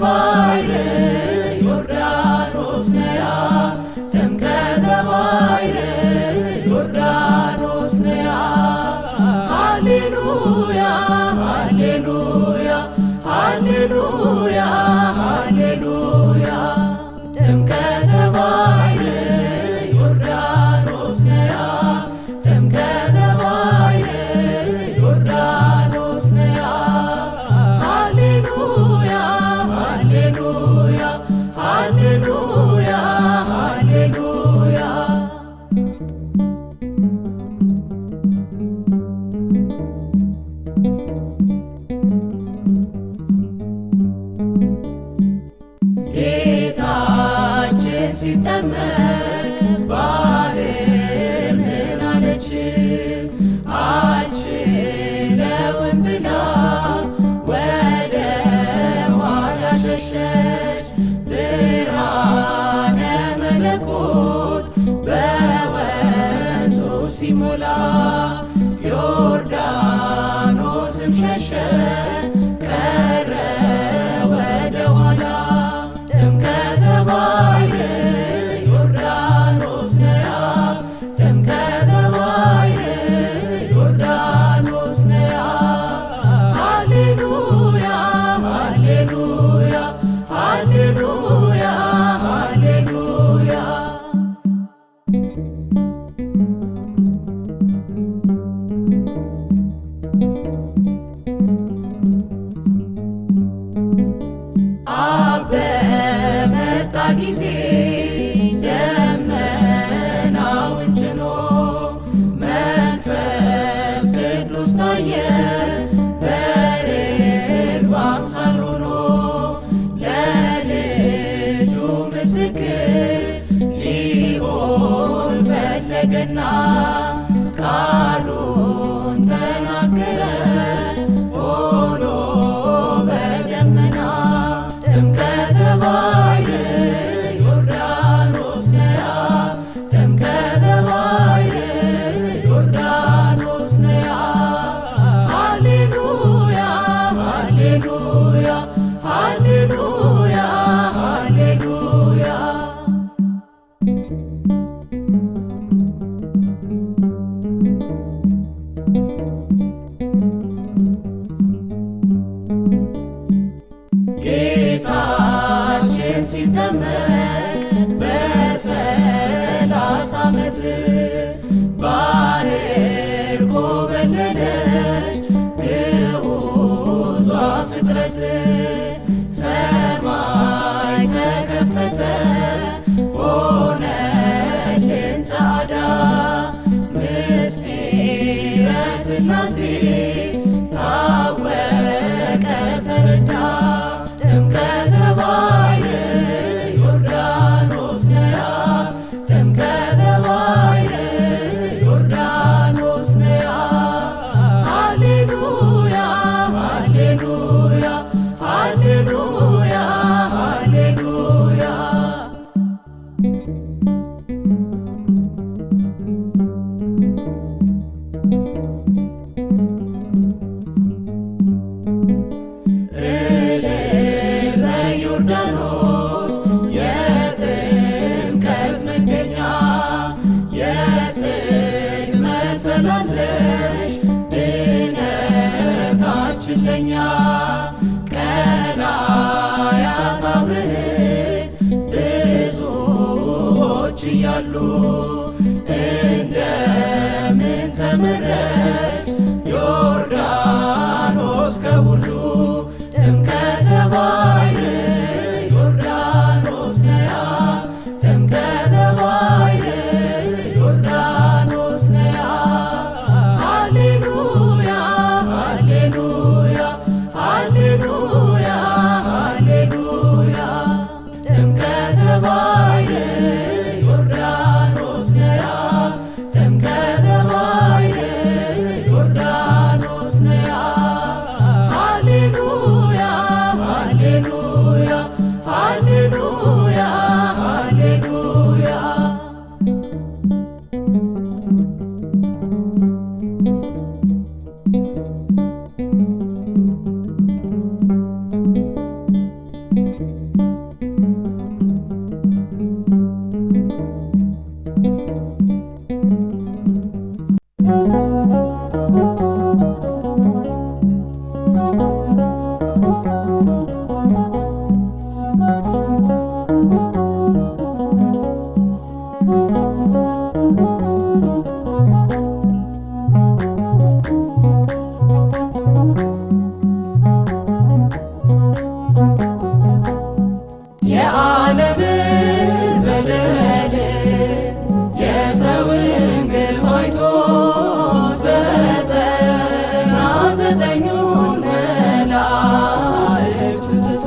ባሕር ዮርዳኖስ ነያ ጥምቀተ ባሕር ዮርዳኖስ ነያ ሃሌሉያ ሃሌሉያ ሃሌሉያ ሃሌሉያ ጥምቀተ ባሕር ዮርዳኖስ ነያ ጥምቀተ ባሕር ዮርዳኖስ ነያ ሃሌሉያ ሃሌሉያ ሃሌሉያ ሃሌሉያ ጌታችን ሲጠመቅ ባሕር ምን አለች? አልችለውም ብላ ወደ ኋላ ሸሸች። ብርሃነ መለኮት በወንዙ ሲሞላ ዮርዳኖስም ሸሸ ቀረ ወደ ኋላ። ጥምቀተ ባሕር ዮርዳኖስ ነያ ጥምቀተ ባሕር ዮርዳኖስ ነያ ሃሌሉያ ሃሌሉያ ሃሌሉያ ሃሌሉያ አብ በመጣ ጊዜ ደመናውን ጭኖ መንፈስ ቅዱስ ታየ በርግብ አምሳል ሆኖ ለልጁ ምስክር ሊሆን ፈለገና ቃሉን ተናገረ ሆኖ በደመና። ጥምቀተ ባሕር ዮርዳኖስ ነያ ጥምቀተ ባሕር ዮርዳኖስ ነያ ሃሌሉያ ሃሌሉያ ሃሌሉያ ሃሌሉያ ጌታችን ሲጠመቅ በ30 ዓመት ባሕር ኮበለለች ግዑዟ ፍጥረት። ሰማይ ተከፈተ ሆነልን ጸዓዳ ምስጢረ ሥላሴ ታወቀ ተረዳ። ጥምቀተ ባሕር ዮርዳኖስ ነያ ጥምቀተ ባሕር ዮርዳኖስ ነያ ሃሌሉያ ሃሌሉያ ሃሌሉያ ሃሌሉያ ዮርዳኖስ የጥምቀት መገኛ የጽድቅ መሰላል ነሽ ድነታችን ለኛ። ቀላያት አብርህት ብዙዎች እያሉ እንደምን ተመረጥሽ ዮርዳኖስ ከሁሉ። ጥምቀተ ባሕር ዮርዳኖስ ነያ ጥምቀተ ባሕር ዮርዳኖስ ነያ ሃሌሉያ ሃሌሉያ ሃሌሉያ ሃሌሉያ ጥምቀተ ባሕር ዮርዳኖስ ነያ ጥምቀተ ባሕር የዓለምን በደል የሰውን ግፍ አይቶ ዘጠና ዘጠኙን መላእክት ትቶ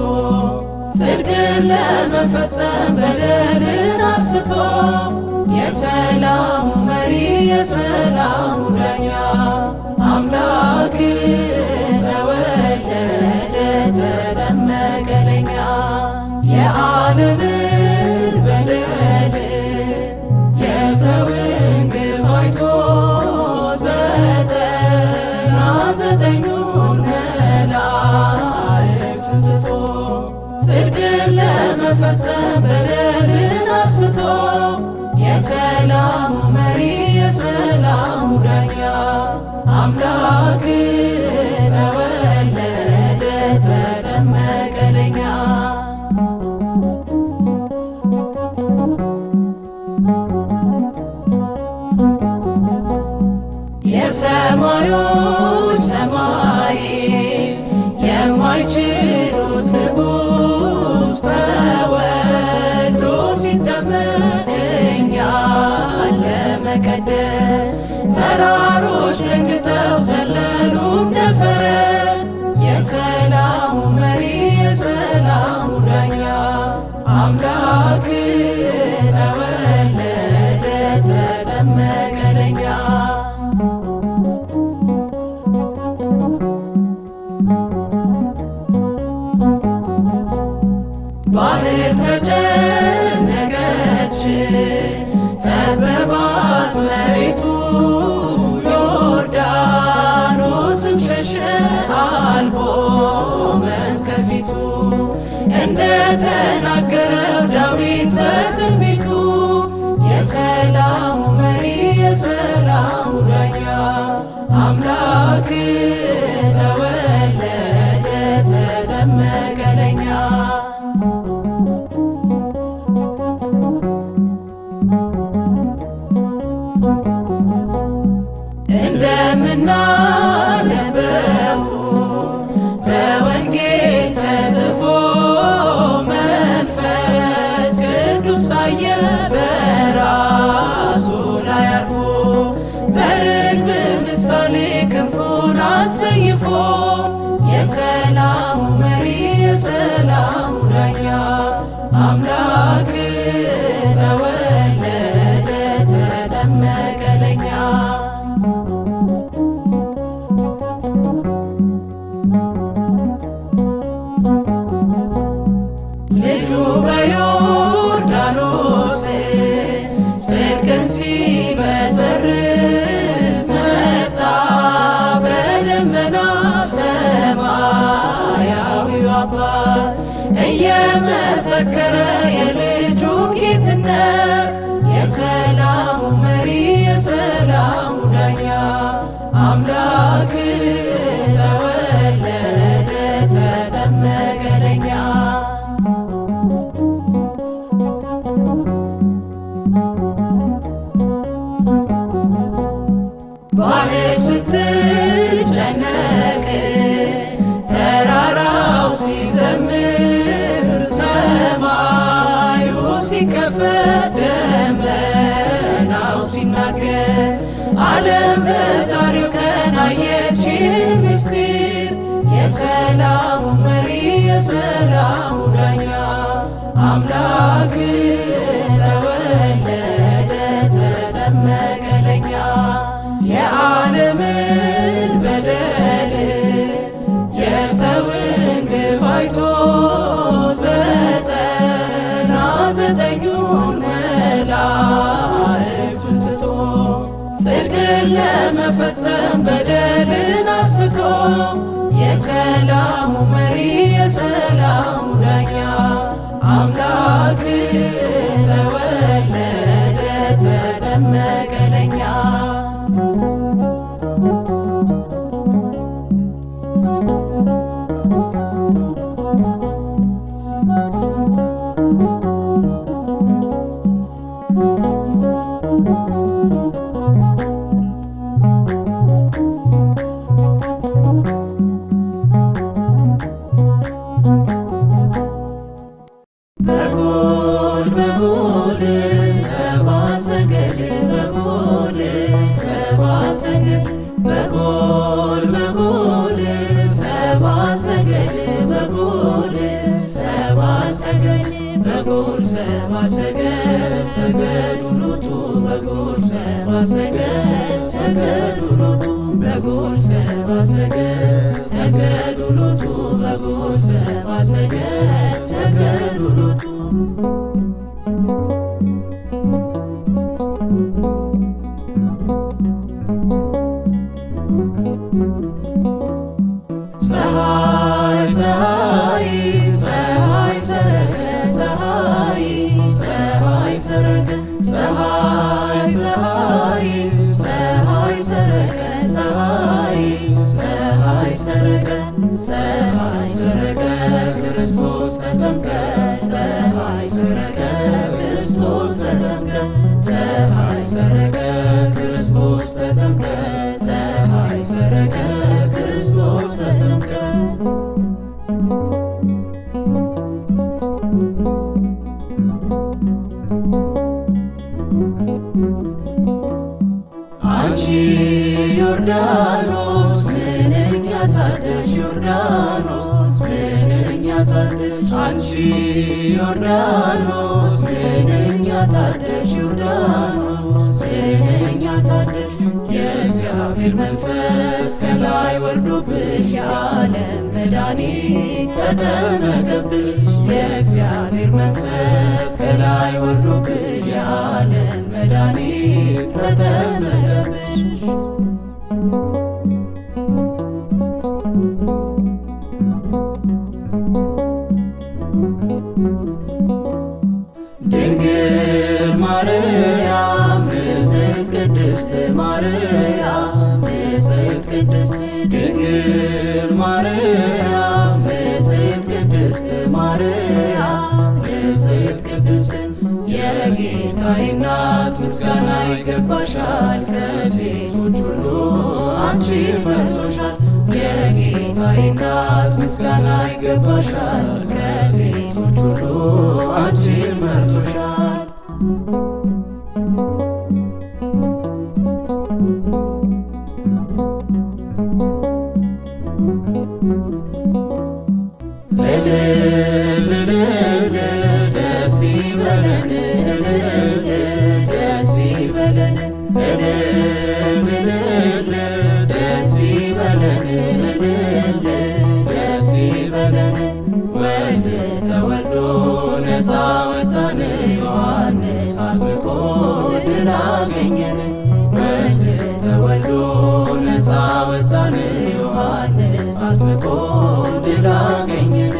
ጽድቅን ለመፈጸም በደልን አጥፍቶ የሰላሙ መሪ የሰላሙ ዳኛ አምላክ ተወለደ ተጠመቀ ለኛ። የዓለምን በደል የሰውን ግፍ አይቶ ዘጠና ዘጠኙን መላእክት ትቶ ጽድቅን ለመፈጸም በደልን አጥፍቶ የሰላሙ መሪ የሰላሙ ዳኛ አምላክ ተወለደ ተጠመቀ ለኛ። የሰማዮች ሰማይ የማይችሉት ንጉሥ ተወልዶ ሲጠመቅ እኛን ለመቀደስ ተራሮች ደንግጠው ዘለሉ እንደ ፈረስ የሰላሙ መሪ የሰላሙ ዳኛ አምላክ ተወለደ ተጠመቀ ለኛ። ባህር ተጨነቀች ጠበባት መሬቱ ዮርዳኖስም ሸሸ አልቆመም ከፊቱ እንደተናገረው ዳዊት በትንቢቱ የሰላሙ መሪ የሰላሙ ዳኛ አምላክ ተወለደ ተጠመቀ ለኛ። እንደምናነበው በወንጌል ተጽፎ መንፈስ ቅዱስ ታየ በራሱ ላይ አርፎ በርግብ ምሳሌ ክንፉን አሰይፎ የሰላሙ መሪ የሰላሙ ዳኛ አምላክ ተወለደ ተጠመቀ ለኛ። ልጁ በዮርዳኖስ ጽድቅን ሲመሰርት መጣ በደመና ሰማያዊው አባት እየመሰከረ የልጁን ጌትነት የሰላሙ መሪ የሰላሙ ዳኛ አምላክ ተወለደ ተጠመቀ ለኛ። ባህር ስትጨነቅ ተራራው ሲዘምር ሰማዩ ሲከፈት ደመናው ሲናገር ዓለም በዛሬው ቀን አየች ምስጢር የሰላሙ መሪ የሰላሙ ዳኛ አምላክ ተወለደ ተጠመቀ ለኛ። የዓለምን በደል የሰውን ግፍ አይቶ ዘጠና ዘጠኙን መላእክት ትቶ ጽድቅን ለመፈጸም በደልን አጥፍቶ የሰላሙ መሪ የሰላሙ ዳኛ አምላክ ተወለደ ተጠመቀ ለኛ። በጎል በጎል ሰብአ ሰገል በጎል ሰብአ ሰገል በጎል ሰብአ ሰገል ሰገዱ ሎቱ በጎል ሰብአ ሰገል ሰገዱ ሎቱ በጎል ሰብአ ሰገል ሰገዱ ሎቱ በጎል ሰብአ ሰገል ሰገዱ ሎቱ ፀሐይ ፀሐይ ፀሐይ ሰረቀ ፀሐይ ፀሐይ ሰረቀ ፀሐይ ፀሐይ ፀሐይ ሰረቀ ፀሐይ ፀሐይ ሰረቀ ፀሐይ ሰረቀ ክርስቶስ ተጠምቀ ፀሐይ ሰረቀ ክርስቶስ ተጠምቀ ፀሐይ ሰረቀ ክርስቶስ ተጠምቀ ፀሐይ ሰረቀ ክርስቶስ ተጠምቀ አንቺ ዮርዳኖስ ምንኛ ታደልሽ ዮርዳኖስ ምንኛ ታደልሽ አንቺ ዮርዳኖስ ምንኛ ታደልሽ ዮርዳኖስ ምንኛ ታደልሽ የእግዚአብሔር መንፈስ ከላይ ወርዶብሽ የዓለም መድኃኒት ተጠመቀብሽ የእግዚአብሔር መንፈስ ከላይ ወርዶብሽ የዓለም መድኃኒት ተጠመቀብሽ ድንግል ማርያም ንጽሕት ቅድስት ማርያም ንጽሕት ቅድስት ድንግል ማርያም ንጽሕት ቅድስት ማርያም ንጽሕት ቅድስት የጌታዬ እናት ምስጋና ይገባሻል ከሴቶች ሁሉ አንቺን መርጦሻል የጌታዬ እናት ምስጋና ይገባሻል ከሴቶች ሁሉ አንቺን መርጦሻል እልል እልል ደስ ይበለን እልል ደስ ይበለን እልል እልል ደስ ይበለን እልል ደስ ይበለን ወልድ ተወልዶ ነፃ ወጣን ዮሐንስ አጥምቆ ድል አገኘን ወልድ ተወልዶ ነፃ ወጣን ዮሐንስ አጥምቆ ድል አገኘን